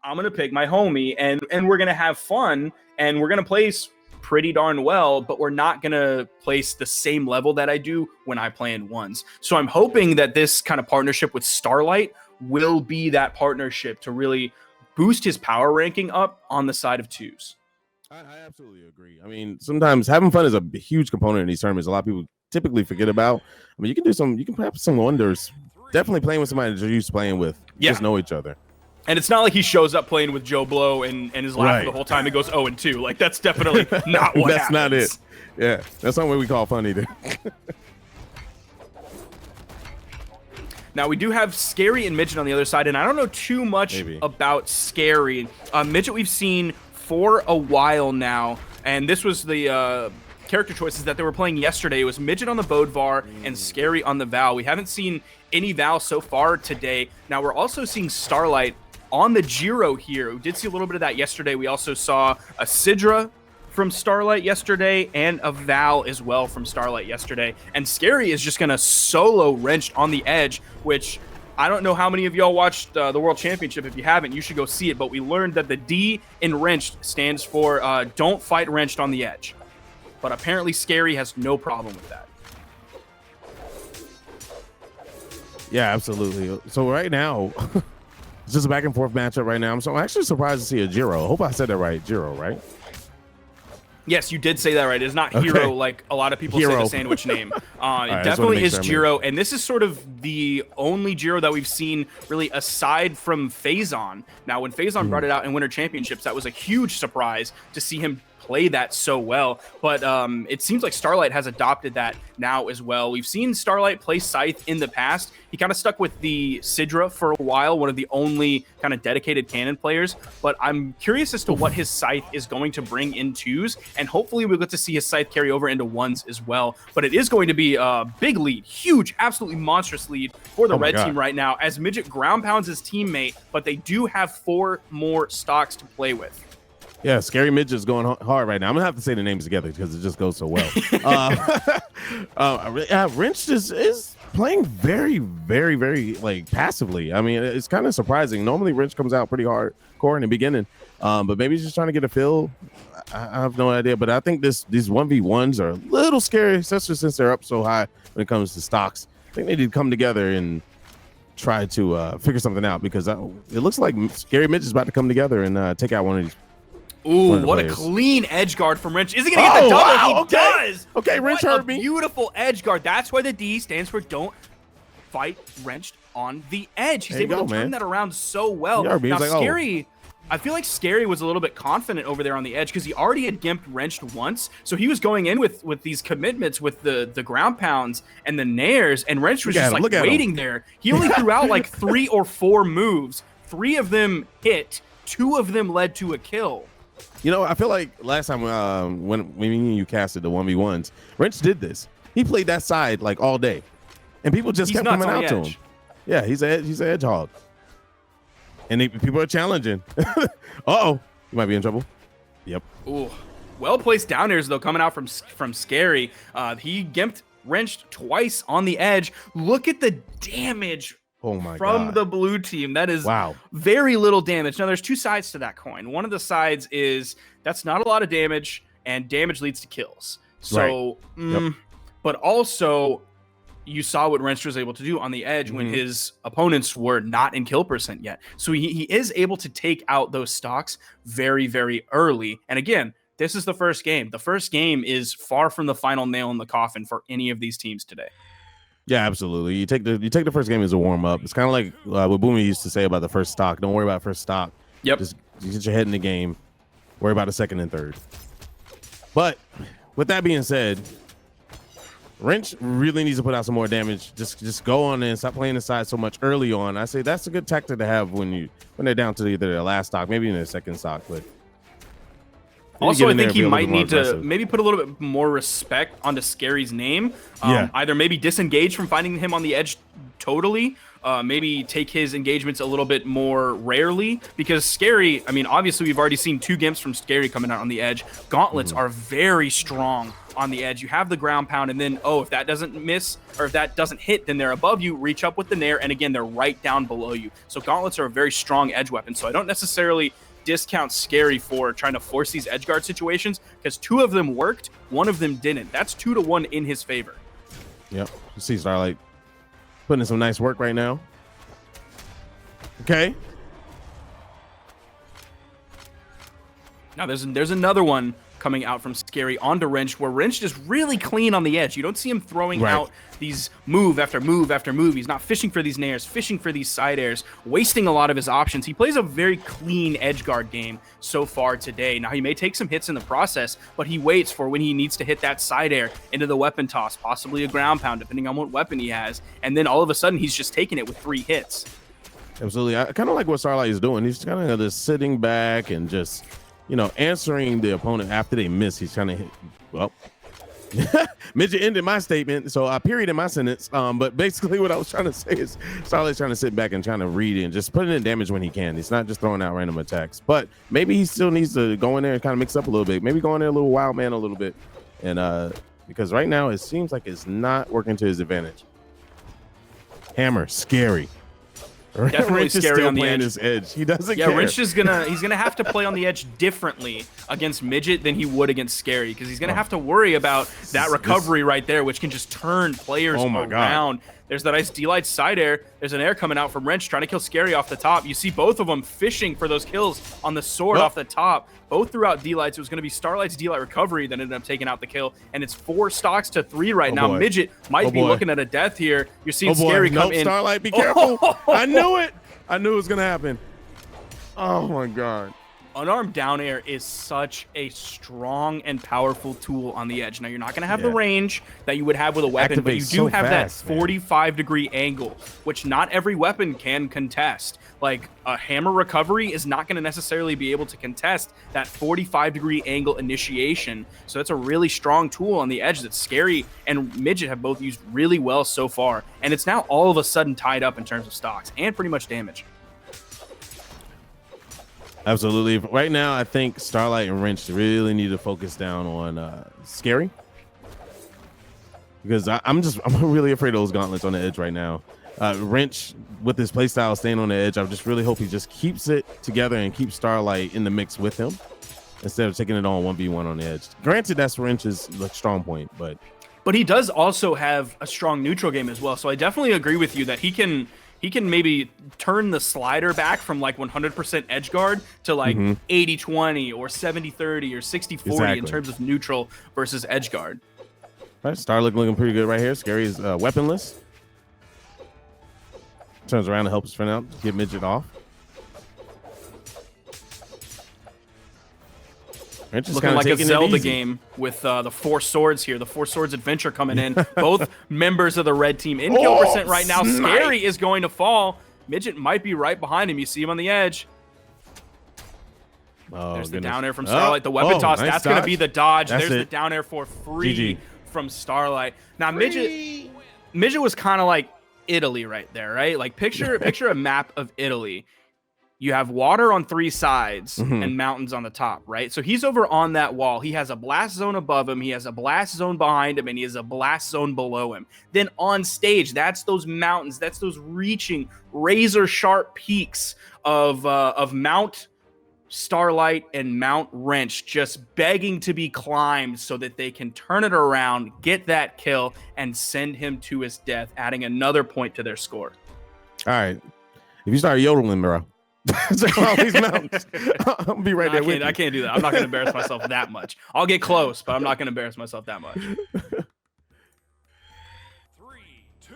I'm going to pick my homie, and we're going to have fun, and we're going to place pretty darn well, but we're not going to place the same level that I do when I play in ones. So I'm hoping that this kind of partnership with Starlight will be that partnership to really boost his power ranking up on the side of twos. I absolutely agree. I mean, sometimes having fun is a huge component in these tournaments. A lot of people typically forget about. I mean, you can have some wonders. Definitely playing with somebody that you're used to playing with. You just know each other. And it's not like he shows up playing with Joe Blow and is laughing the whole time. He goes 0-2. Like, that's definitely not what That's happens. not it. Yeah, that's not what we call fun either. Now, we do have Scary and Midget on the other side, and I don't know too much about Scary. Midget we've seen for a while now, and this was the character choices that they were playing yesterday. It was Midget on the Bodvar and Scary on the Val. We haven't seen any Val so far today. Now, we're also seeing Starlight on the Jiro here. We did see a little bit of that yesterday. We also saw a Sidra from Starlight yesterday and a Val as well from Starlight yesterday. And Scary is just going to solo Wrenched on the edge, which I don't know how many of y'all watched the World Championship. If you haven't, you should go see it. But we learned that the D in Wrenched stands for don't fight Wrenched on the edge. But apparently Scary has no problem with that. Yeah, absolutely. So right now, it's just a back and forth matchup right now. I'm actually surprised to see a Jiro. I hope I said that right. Jiro, right? Yes, you did say that right. It's not Hero like a lot of people say the sandwich name. It definitely is Jiro, and this is sort of the only Jiro that we've seen really aside from Phazon. Now, when Phazon brought it out in Winter Championships, that was a huge surprise to see him play that so well, but it seems like Starlight has adopted that now as well. We've seen Starlight play Scythe in the past. He kind of stuck with the Sidra for a while, one of the only kind of dedicated cannon players, but I'm curious as to what his Scythe is going to bring in twos, and hopefully we'll get to see his Scythe carry over into ones as well. But it is going to be a big lead, huge, absolutely monstrous lead for the red team right now, as Midget ground pounds his teammate, but they do have 4 more stocks to play with. Yeah, Scary Midget is going hard right now. I'm gonna have to say the names together because it just goes so well. Wrenched is playing very, very, very like passively. I mean, it's kind of surprising. Normally, Wrenched comes out pretty hardcore in the beginning, but maybe he's just trying to get a feel. I have no idea, but I think these 1v1s are a little scary, especially since they're up so high when it comes to stocks. I think they need to come together and try to figure something out because it looks like Scary Midget is about to come together and take out one of these. Ooh, what a clean edge guard from Wrench. Is he going to get the double? Wow, he does. Okay, Wrench heard me. Beautiful edge guard. That's why the D stands for don't fight Wrenched on the edge. He's able to turn that around so well. Now, Scary, I feel like Scary was a little bit confident over there on the edge because he already had gimped Wrenched once. So he was going in with these commitments with the ground pounds and the nairs, and Wrenched was just like waiting there. He only threw out like 3 or 4 moves. 3 of them hit. 2 of them led to a kill. You know, I feel like last time when you casted the 1v1s, Wrench did this. He played that side like all day, and people just kept coming out to him. Yeah, he's an edge hog, and people are challenging. Uh-oh, you might be in trouble. Yep. Ooh, well placed down airs though coming out from Scary. He gimped Wrenched twice on the edge. Look at the damage. Oh my from the blue team. That is very little damage. Now, there's 2 sides to that coin. One of the sides is that's not a lot of damage, and damage leads to kills. So, but also you saw what Wrench was able to do on the edge when his opponents were not in kill percent yet. So he is able to take out those stocks very, very early. And again, this is the first game. The first game is far from the final nail in the coffin for any of these teams today. Yeah, absolutely. You take the first game as a warm up. It's kind of like what Boomy used to say about the first stock. Don't worry about first stock. Yep. Just get your head in the game. Worry about the second and third. But with that being said, Wrench really needs to put out some more damage. Just go on and stop playing inside so much early on. I say that's a good tactic to have when they're down to either their last stock, maybe in their second stock, but. Also, I think he might need to maybe put a little bit more respect onto Scary's name. Either maybe disengage from finding him on the edge totally, maybe take his engagements a little bit more rarely, because Scary, I mean, obviously we've already seen 2 gimps from Scary coming out on the edge. Gauntlets are very strong on the edge. You have the ground pound, and then, if that doesn't miss, or if that doesn't hit, then they're above you, reach up with the nair, and again, they're right down below you. So Gauntlets are a very strong edge weapon, so I don't necessarily discount Scary for trying to force these edge guard situations, because 2 of them worked, 1 of them didn't. That's 2-1 in his favor. Yep. You see Starlight putting in some nice work right now. Okay. Now there's another one coming out from Scary onto Wrench, where Wrench is really clean on the edge. You don't see him throwing out these move after move after move. He's not fishing for these nairs, fishing for these side airs, wasting a lot of his options. He plays a very clean edge guard game so far today. Now, he may take some hits in the process, but he waits for when he needs to hit that side air into the weapon toss, possibly a ground pound, depending on what weapon he has. And then all of a sudden, he's just taking it with 3 hits. Absolutely. I kind of like what Starlight is doing. He's kind of just sitting back and just, answering the opponent after they miss. He's trying to hit. Well, Midget ended my statement, so I period in my sentence. But basically what I was trying to say is Starlight's trying to sit back and trying to read it and just putting in damage when he can. He's not just throwing out random attacks. But maybe he still needs to go in there and kind of mix up a little bit. Maybe go in there a little wild man a little bit. And because right now it seems like it's not working to his advantage. Hammer, Scary. Definitely Wrench Scary on the edge. He doesn't care. Yeah, Wrench is he's gonna have to play on the edge differently against Midget than he would against Scary, because he's gonna have to worry about that recovery right there, which can just turn players around. There's that nice D-Light side air. There's an air coming out from Wrench trying to kill Scary off the top. You see both of them fishing for those kills on the sword off the top. Both throughout D-Lights. It was going to be Starlight's D-Light recovery that ended up taking out the kill. And it's 4 stocks to 3 right now. Boy. Midget might be looking at a death here. You're seeing Scary come in. Starlight, be careful. I knew it. I knew it was going to happen. Oh, my God. Unarmed down air is such a strong and powerful tool on the edge. Now, you're not going to have the range that you would have with a weapon, but you do have that 45-degree angle, which not every weapon can contest. Like, a hammer recovery is not going to necessarily be able to contest that 45-degree angle initiation. So that's a really strong tool on the edge that Scary and Midget have both used really well so far. And it's now all of a sudden tied up in terms of stocks and pretty much damage. Absolutely. Right now, I think Starlight and Wrench really need to focus down on Scary, because I'm really afraid of those gauntlets on the edge right now. Wrench, with his playstyle staying on the edge, I just really hope he just keeps it together and keeps Starlight in the mix with him instead of taking it on 1v1 on the edge. Granted, that's Wrench's strong point, but he does also have a strong neutral game as well. So I definitely agree with you that he can maybe turn the slider back from like 100% edge guard to like 80-20 or 70-30 or 60-40 in terms of neutral versus edge guard. All right, Starlight looking pretty good right here. Scary is weaponless. Turns around and helps Finn out, get Midget off. Looking like a Zelda game with the 4 swords here. The 4 swords adventure coming in. Both members of the red team in kill percent right now. Scary is going to fall. Midget might be right behind him. You see him on the edge. There's the down air from Starlight. The weapon toss. Nice that's going to be the dodge. There's the down air for free from Starlight. Now, Midget was kind of like Italy right there, right? Like picture a map of Italy. You have water on 3 sides and mountains on the top, right? So he's over on that wall. He has a blast zone above him. He has a blast zone behind him, and he has a blast zone below him. Then on stage, that's those mountains. That's those reaching razor sharp peaks of Mount Starlight and Mount Wrench just begging to be climbed so that they can turn it around, get that kill, and send him to his death, adding another point to their score. All right. If you start yodeling, bro. All these mountains. I'll be right there with you. I can't do that. I'm not going to embarrass myself that much. I'll get close, but I'm not going to embarrass myself that much. 3, 2,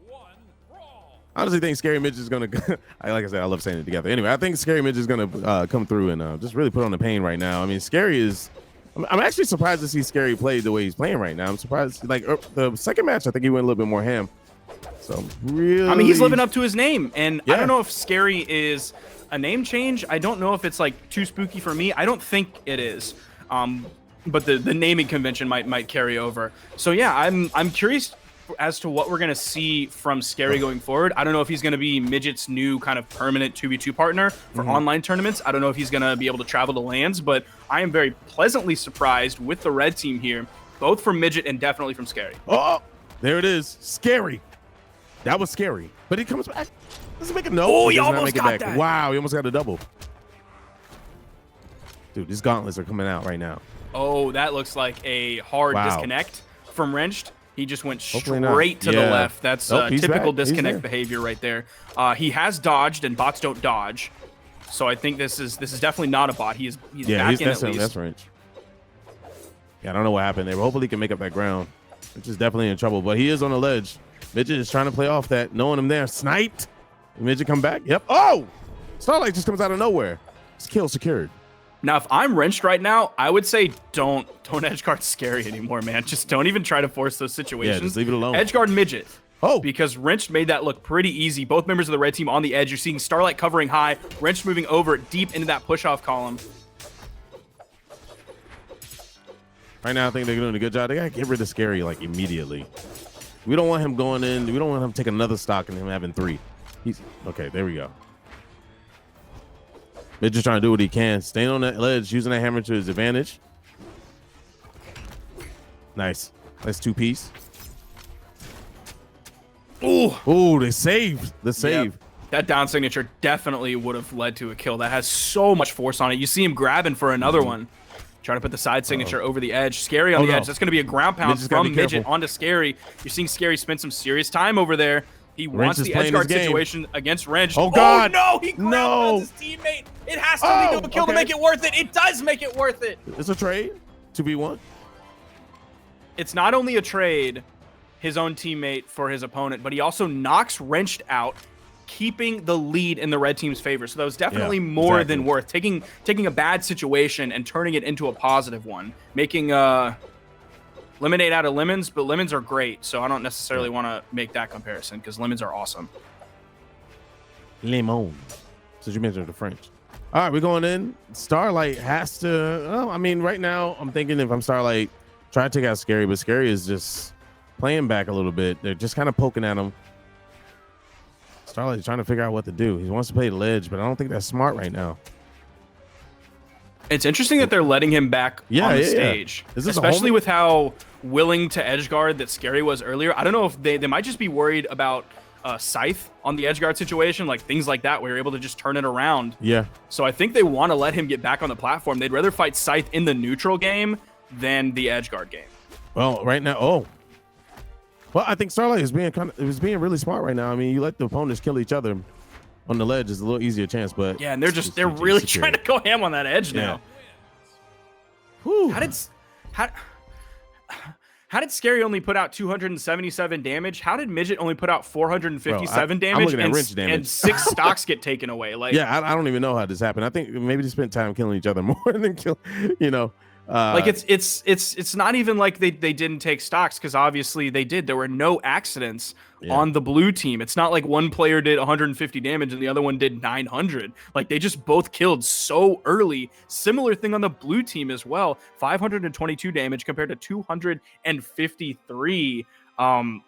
1, brawl. I honestly think Scary Midget is going to, like I said, I love saying it together. Anyway, I think Scary Midget is going to come through and just really put on the pain right now. I mean, Scary is, I'm actually surprised to see Scary play the way he's playing right now. I'm surprised, like the second match, I think he went a little bit more ham. So really, I mean, he's living up to his name, and I don't know if Scary is a name change. I don't know if it's like too spooky for me. I don't think it is, but the naming convention might carry over. So yeah, I'm curious as to what we're going to see from Scary going forward. I don't know if he's going to be Midget's new kind of permanent 2v2 partner for online tournaments. I don't know if he's going to be able to travel to LANs, but I am very pleasantly surprised with the red team here, both from Midget and definitely from Scary. Oh, there it is. Scary. That was scary. But he comes back. Does he make a no? Oh, he almost got that. Wow, he almost got a double. Dude, these gauntlets are coming out right now. Oh, that looks like a hard disconnect from Wrenched. He just went straight to the left. That's typical disconnect behavior right there. He has dodged, and bots don't dodge. So I think this is definitely not a bot. He's back in at least. That's Wrench. Yeah, I don't know what happened there, but hopefully he can make up that ground. Which is definitely in trouble, but he is on the ledge. Midget is trying to play off that, knowing him there. Sniped. Midget come back. Yep. Oh! Starlight just comes out of nowhere. It's kill secured. Now, if I'm Wrenched right now, I would say don't edgeguard Scary anymore, man. Just don't even try to force those situations. Yeah, just leave it alone. Edgeguard Midget. Oh. Because Wrenched made that look pretty easy. Both members of the red team on the edge. You're seeing Starlight covering high, Wrenched moving over deep into that push-off column. Right now, I think they're doing a good job. They got to get rid of Scary, like, immediately. We don't want him going in. We don't want him taking another stock and him having 3. Okay, there we go. Midget's trying to do what he can. Staying on that ledge, using that hammer to his advantage. Nice. That's 2-piece. Ooh, they saved. The save. Yep. That down signature definitely would have led to a kill. That has so much force on it. You see him grabbing for another one. Trying to put the side signature over the edge. Scary on the edge. That's going to be a ground pound from Midget onto Scary. You're seeing Scary spend some serious time over there. He wants the edge guard situation against Wrench. Oh, God. Oh, no. He grabbed his teammate. It has to lead to a kill to make it worth it. It does make it worth it. It's a trade. 2v1. It's not only a trade, his own teammate for his opponent, but he also knocks Wrenched out, keeping the lead in the red team's favor. So that was definitely more than worth. Taking a bad situation and turning it into a positive one. Making lemonade out of lemons, but lemons are great, so I don't necessarily want to make that comparison because lemons are awesome. Lemon. Since you mentioned the French. All right, we're going in. Starlight has to. Oh, I mean, right now, I'm thinking if I'm Starlight, try to take out Scary, but Scary is just playing back a little bit. They're just kind of poking at him. Starlight's trying to figure out what to do. He wants to play the ledge, but I don't think that's smart right now. It's interesting that they're letting him back on the stage, especially with how willing to edgeguard that Scary was earlier. I don't know if they might just be worried about Scythe on the edgeguard situation, like things like that, where you're able to just turn it around. Yeah. So I think they want to let him get back on the platform. They'd rather fight Scythe in the neutral game than the edgeguard game. Well, right now, well, I think Starlight is being really smart right now. I mean, you let the opponents kill each other on the ledge is a little easier chance, but yeah, and they're really trying to go ham on that edge now. Whew. How did Scary only put out 277 damage? How did Midget only put out 457 damage, and 6 stocks get taken away? Like, yeah, I don't even know how this happened. I think maybe they spent time killing each other more than kill, like it's not even like they didn't take stocks, because obviously they did. There were no accidents on the blue team. It's not like one player did 150 damage and the other one did 900. Like, they just both killed so early. Similar thing on the blue team as well. 522 damage compared to 253.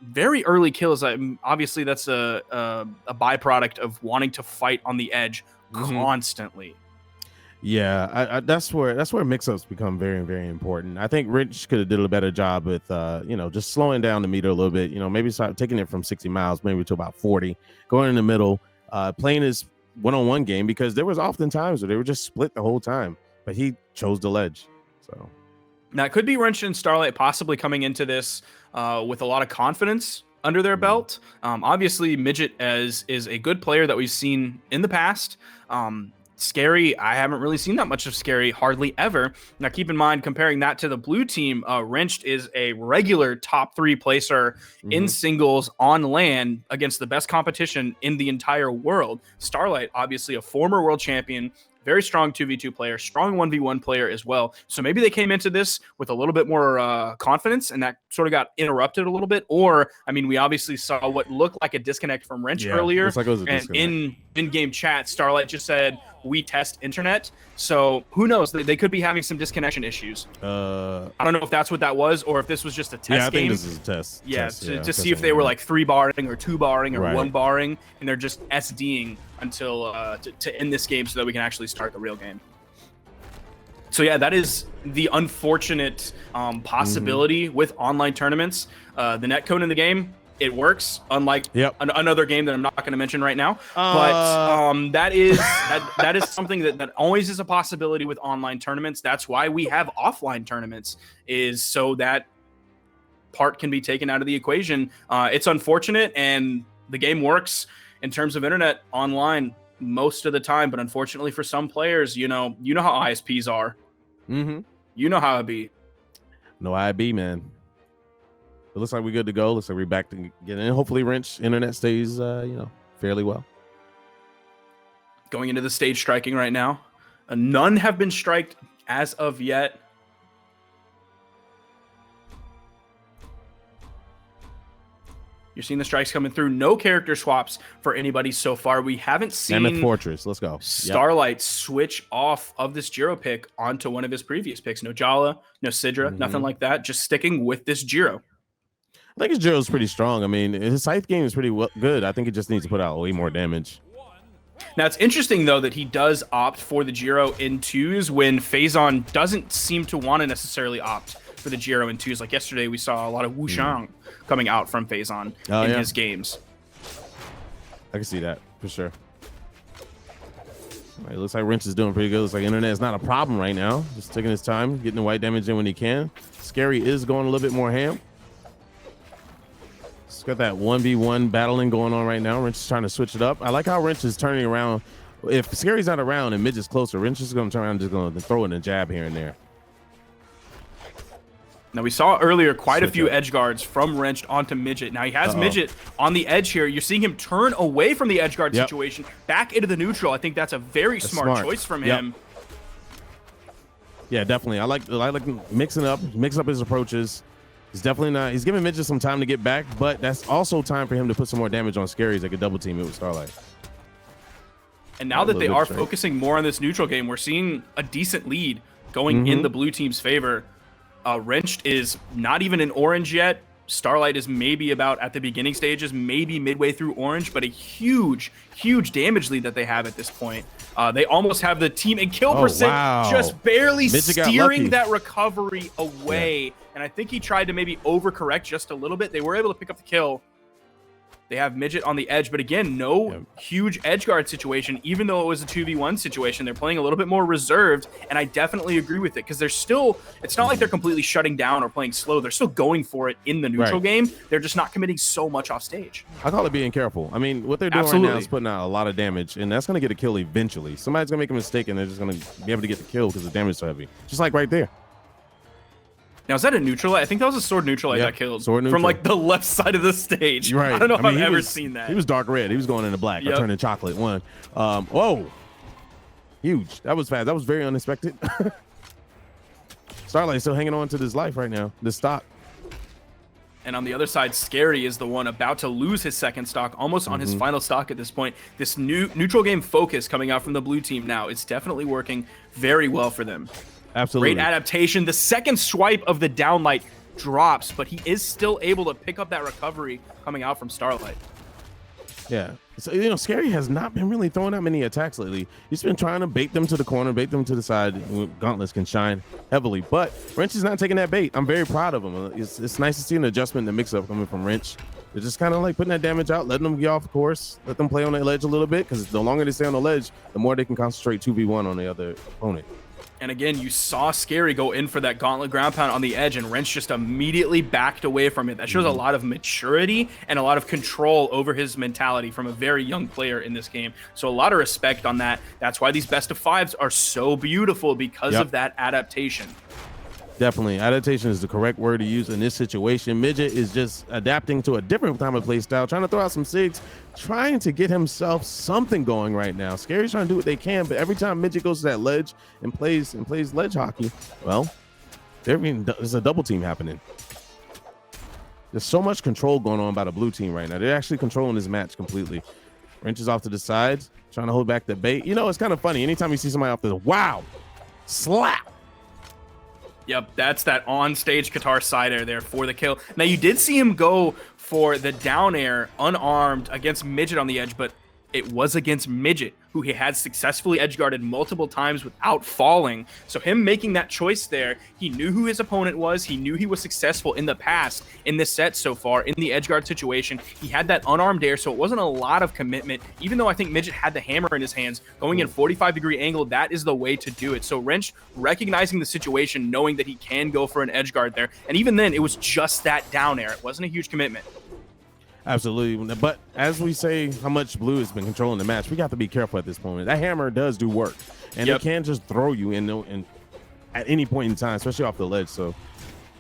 Very early kills. Obviously that's a byproduct of wanting to fight on the edge constantly. Yeah, that's where mix-ups become very, very important. I think Rich could have did a better job with, just slowing down the meter a little bit. Maybe start taking it from 60 miles, maybe to about 40, going in the middle, playing his one-on-one game, because there was often times where they were just split the whole time, but he chose the ledge. So now it could be Wrench and Starlight possibly coming into this with a lot of confidence under their belt. Obviously, Midget is a good player that we've seen in the past. Scary, I haven't really seen that much of Scary, hardly ever. Now, keep in mind, comparing that to the blue team, Wrenched is a regular top 3 placer in singles on LAN against the best competition in the entire world. Starlight, obviously a former world champion, very strong 2v2 player, strong 1v1 player as well. So maybe they came into this with a little bit more confidence, and that sort of got interrupted a little bit. Or, I mean, we obviously saw what looked like a disconnect from Wrench earlier. Looks like it was a disconnect. And in-game chat, Starlight just said, "We test internet." So who knows? They could be having some disconnection issues. I don't know if that's what that was, or if this was just a test game. I think this is a test. To see if they were like 3 barring or 2 barring or 1 barring, and they're just SDing until to end this game so that we can actually start the real game. So yeah, that is the unfortunate possibility with online tournaments. The netcode in the game, it works, unlike another game that I'm not going to mention right now. But that is something that always is a possibility with online tournaments. That's why we have offline tournaments, is so that part can be taken out of the equation. It's unfortunate, and the game works in terms of internet online most of the time, but unfortunately for some players, you know how ISPs are. You know how it be. No IB, man. It looks like we're good to go. Looks like we're back to get in. Hopefully Wrench internet stays fairly well. Going into the stage striking right now. None have been striked as of yet. You're seeing the strikes coming through. No character swaps for anybody so far. We haven't seen Mammoth Fortress. Let's go. Starlight switch off of this Jiro pick onto one of his previous picks. No Jala, no Sidra, nothing like that. Just sticking with this Jiro. I think his Jiro's pretty strong. I mean, his scythe game is pretty good. I think it just needs to put out way more damage. Now, it's interesting, though, that he does opt for the Jiro in 2s when Phazon doesn't seem to want to necessarily opt for the Jiro in 2s. Like yesterday, we saw a lot of Wushang coming out from Phazon in his games. I can see that for sure. All right, looks like Wrench is doing pretty good. Looks like internet is not a problem right now. Just taking his time, getting the white damage in when he can. Scary is going a little bit more ham. It's got that 1v1 battling going on right now. Wrench is trying to switch it up. I like how Wrench is turning around. If Scary's not around and Midget's closer, Wrench is going to turn around and just going to throw in a jab here and there. Now, we saw earlier quite a few edge guards from Wrench onto Midget. Now, he has Midget on the edge here. You're seeing him turn away from the edge guard situation, back into the neutral. I think that's a very smart choice from him. Yeah, definitely. I like mix up his approaches. He's definitely not. He's giving Midget some time to get back, but that's also time for him to put some more damage on Scary's. Like a double team it with Starlight. And now that they are focusing more on this neutral game, we're seeing a decent lead going in the blue team's favor. Wrenched is not even in orange yet. Starlight is maybe about at the beginning stages, maybe midway through orange, but a huge damage lead that they have at this point. They almost have the team in kill percent, just barely steering that recovery away. And I think he tried to maybe overcorrect just a little bit. They were able to pick up the kill. They have Midget on the edge, but again, no huge edge guard situation. Even though it was a 2v1 situation, they're playing a little bit more reserved, and I definitely agree with it because they're still, it's not like they're completely shutting down or playing slow. They're still going for it in the neutral game. They're just not committing so much off stage. I call it being careful. I mean, what they're doing right now is putting out a lot of damage, and that's going to get a kill eventually. Somebody's going to make a mistake, and they're just going to be able to get the kill because the damage is so heavy. Just like right there. Now, is that a neutral? I think that was a sword neutral I got killed from like the left side of the stage. I don't know if I've ever seen that. He was dark red. He was going into black. I turned in chocolate. Whoa. Huge. That was fast. That was very unexpected. Starlight still hanging on to this life right now. This stock. And on the other side, Scary is the one about to lose his second stock, almost on his final stock at this point. This new neutral game focus coming out from the blue team now, it's definitely working very well for them. Absolutely. Great adaptation. The second swipe of the downlight drops, but he is still able to pick up that recovery coming out from Starlight. Yeah. So, Scary has not been really throwing out many attacks lately. He's been trying to bait them to the corner, bait them to the side. Gauntlets can shine heavily, but Wrench is not taking that bait. I'm very proud of him. It's nice to see an adjustment in the mix-up coming from Wrench. They're just kind of like putting that damage out, letting them get off course, let them play on the ledge a little bit, because the longer they stay on the ledge, the more they can concentrate 2v1 on the other opponent. And again, you saw Scary go in for that gauntlet ground pound on the edge, and Wrench just immediately backed away from it. That shows a lot of maturity and a lot of control over his mentality from a very young player in this game. So a lot of respect on that. That's why these best of fives are so beautiful, because of that adaptation. Definitely. Adaptation is the correct word to use in this situation. Midget is just adapting to a different type of play style, trying to throw out some SIGs, trying to get himself something going right now. Scary's trying to do what they can, but every time Midget goes to that ledge and plays ledge hockey, well, there's a double team happening. There's so much control going on by the blue team right now. They're actually controlling this match completely. Wrench is off to the sides, trying to hold back the bait. You know, it's kind of funny. Anytime you see somebody off the wow, slap. Yep, that's that on-stage Qatar side air there for the kill. Now, you did see him go for the down air unarmed against Midget on the edge, but it was against Midget, who he had successfully edgeguarded multiple times without falling. So him making that choice there, he knew who his opponent was. He knew he was successful in the past in this set so far in the edgeguard situation. He had that unarmed air, so it wasn't a lot of commitment. Even though I think Midget had the hammer in his hands, going in 45-degree angle, that is the way to do it. So Wrench recognizing the situation, knowing that he can go for an edgeguard there. And even then, it was just that down air. It wasn't a huge commitment. Absolutely. But as we say how much blue has been controlling the match, we got to be careful at this moment. That hammer does do work, and it can just throw you in at any point in time, especially off the ledge. So,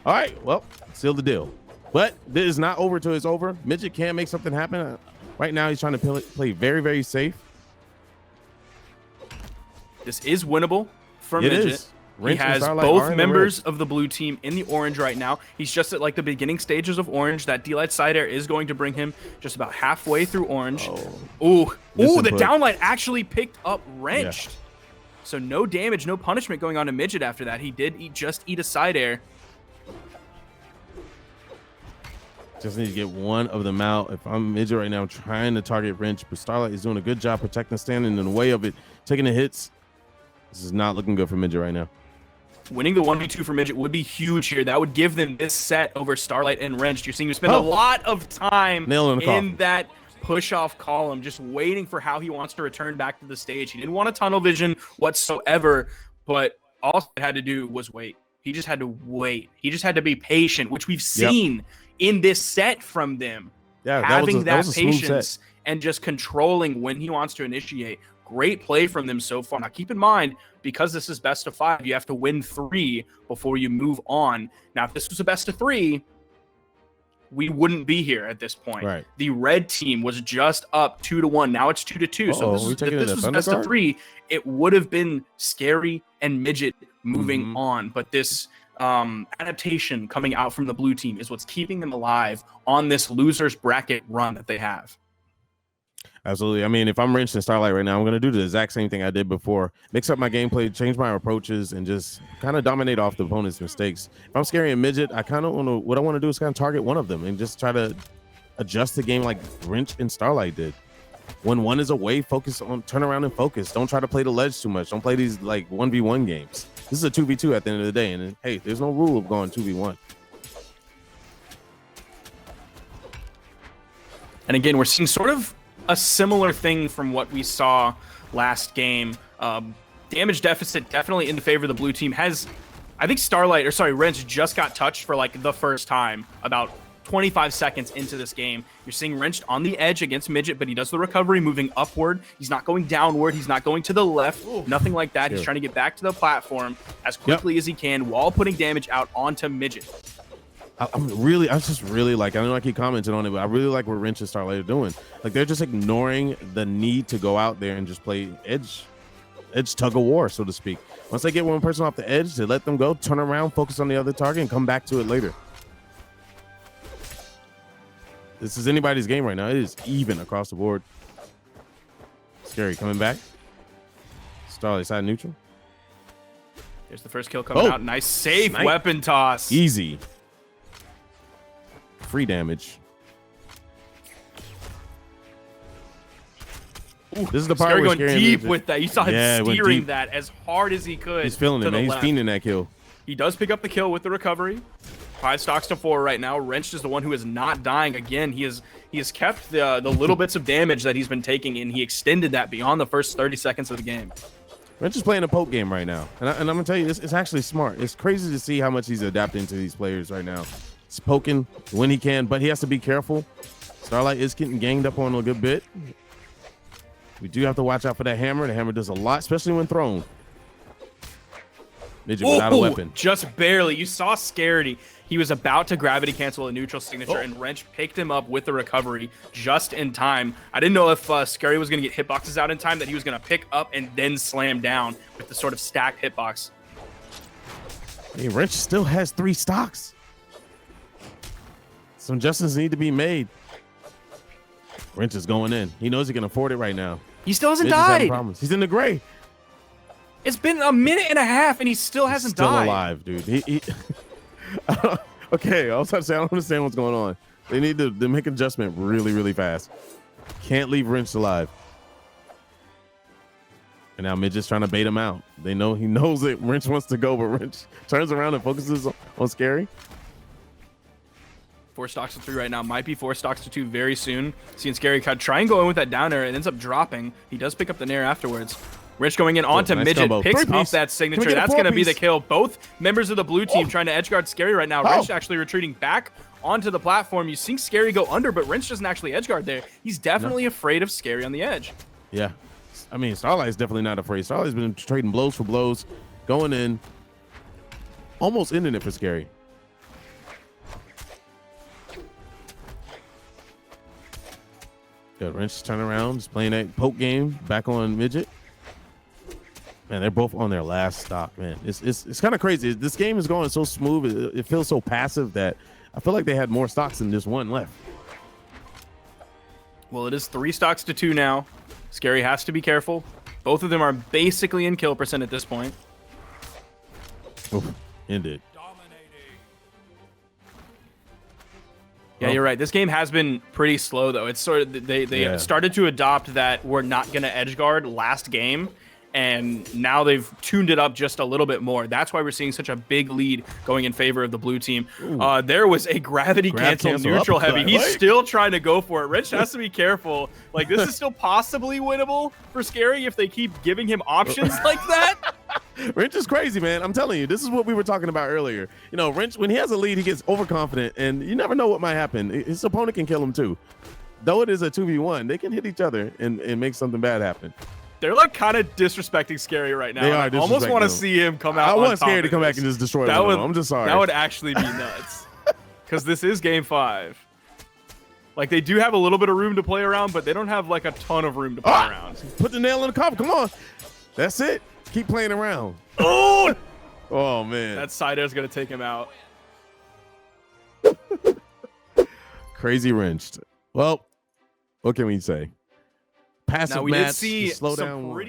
all right, well, seal the deal. But this is not over till it's over. Midget can make something happen. Right now, he's trying to play very, very safe. This is winnable for Midget. Is. He has both members of the blue team in the orange right now. He's just at like the beginning stages of orange. That D-Light side air is going to bring him just about halfway through orange. Ooh, the downlight actually picked up Wrenched. Yeah. So no damage, no punishment going on to Midget after that. He did just eat a side air. Just need to get one of them out. If I'm Midget right now, I'm trying to target Wrench, but Starlight is doing a good job protecting, standing in the way of it, taking the hits. This is not looking good for Midget right now. Winning the 1v2 for Midget would be huge here. That would give them this set over Starlight and Wrenched. You're seeing him spend a lot of time in that push-off column, just waiting for how he wants to return back to the stage. He didn't want a tunnel vision whatsoever, but all he had to do was wait. He just had to wait. He just had to be patient, which we've seen in this set from them. Yeah, having that patience and just controlling when he wants to initiate. Great play from them so far. Now, keep in mind, because this is best of 5, you have to win 3 before you move on. Now, if this was a best of 3, we wouldn't be here at this point. Right. The red team was just up 2-1. Now it's 2-2. So if this was best of 3, it would have been Scary and Midget moving on. But this adaptation coming out from the blue team is what's keeping them alive on this losers bracket run that they have. Absolutely. I mean, if I'm Wrench and Starlight right now, I'm going to do the exact same thing I did before. Mix up my gameplay, change my approaches, and just kind of dominate off the opponent's mistakes. If I'm Scary and Midget, I kind of want to, what I want to do is kind of target one of them and just try to adjust the game like Wrench and Starlight did. When one is away, focus on, turn around and focus. Don't try to play the ledge too much. Don't play these like 1v1 games. This is a 2v2 at the end of the day. And hey, there's no rule of going 2v1. And again, we're seeing sort of a similar thing from what we saw last game. Damage deficit definitely in favor of the blue team. I think Wrench just got touched for like the first time about 25 seconds into this game. You're seeing Wrenched on the edge against Midget, but he does the recovery moving upward. He's not going downward. He's not going to the left. Nothing like that. He's trying to get back to the platform as quickly as he can while putting damage out onto Midget. I just really like, I know I keep commenting on it, but I really like what Wrench and Starlight are doing. Like, they're just ignoring the need to go out there and just play edge tug of war, so to speak. Once they get one person off the edge, they let them go, turn around, focus on the other target, and come back to it later. This is anybody's game right now. It is even across the board. Scary coming back. Starlight side neutral. There's the first kill coming out. Nice safe weapon toss. Easy. Free damage. Ooh, this is the part where going deep with that. You saw him steering that as hard as he could. He's feeling it, man. He's fiending that kill. He does pick up the kill with the recovery. 5 stocks to 4 right now. Wrenched is the one who is not dying. Again, he has kept the little bits of damage that he's been taking, and he extended that beyond the first 30 seconds of the game. Wrench is playing a poke game right now, and I'm gonna tell you, it's actually smart. It's crazy to see how much he's adapting to these players right now. He's poking when he can, but he has to be careful. Starlight is getting ganged up on a good bit. We do have to watch out for that hammer. The hammer does a lot, especially when thrown. Midget without a weapon. Just barely. You saw Scary. He was about to gravity cancel a neutral signature, and Wrench picked him up with the recovery just in time. I didn't know if Scary was going to get hitboxes out in time, that he was going to pick up and then slam down with the sort of stacked hitbox. Hey, Wrench still has 3 stocks. Some adjustments need to be made. Wrench is going in. He knows he can afford it right now. He still hasn't died. He's in the gray. It's been a minute and a half, and he still hasn't died. Still alive, dude. Okay, I was about to say, I don't understand what's going on. They need to make an adjustment really, really fast. Can't leave Wrench alive. And now Midget's trying to bait him out. He knows that Wrench wants to go, but Wrench turns around and focuses on Scary. 4 stocks to 3 right now. Might be 4 stocks to 2 very soon. Seeing Scary try and go in with that down air and ends up dropping. He does pick up the nair afterwards. Rich going in onto nice Midget, combo. picks up that signature. That's going to be the kill. Both members of the blue team trying to edgeguard Scary right now. Wrench actually retreating back onto the platform. You see Scary go under, but Wrench doesn't actually edgeguard there. He's definitely afraid of Scary on the edge. Yeah. I mean, Starlight's definitely not afraid. Starlight's been trading blows for blows, going in, almost ending it for Scary. Good. Wrench turn around, just playing that poke game back on Midget. Man, they're both on their last stock, man. It's kind of crazy. This game is going so smooth. It feels so passive that I feel like they had more stocks than just one left. Well, it is 3 stocks to 2 now. Scary has to be careful. Both of them are basically in kill percent at this point. Oof, ended. Yeah, you're right. This game has been pretty slow, though. It's sort of they started to adopt that we're not going to edge guard last game, and now they've tuned it up just a little bit more. That's why we're seeing such a big lead going in favor of the blue team. There was a gravity cancel neutral heavy. He's still trying to go for it. Rich has to be careful. Like, this is still possibly winnable for Scary if they keep giving him options like that. Wrench is crazy, man. I'm telling you, this is what we were talking about earlier. You know, Wrench, when he has a lead, he gets overconfident, and you never know what might happen. His opponent can kill him too. Though it is a 2v1, they can hit each other and make something bad happen. They're like kind of disrespecting Scary right now. They are. I almost want to see him come out. I want Scary to come back and just destroy him. I'm just sorry. That would actually be nuts. Because this is game 5. Like, they do have a little bit of room to play around, but they don't have like a ton of room to play around. Put the nail in the coffin. Come on. That's it. Keep playing around. Oh! Oh, man. That side air is going to take him out. Crazy wrenched. Well, what can we say? Passive now, we match, did see slow some down pretty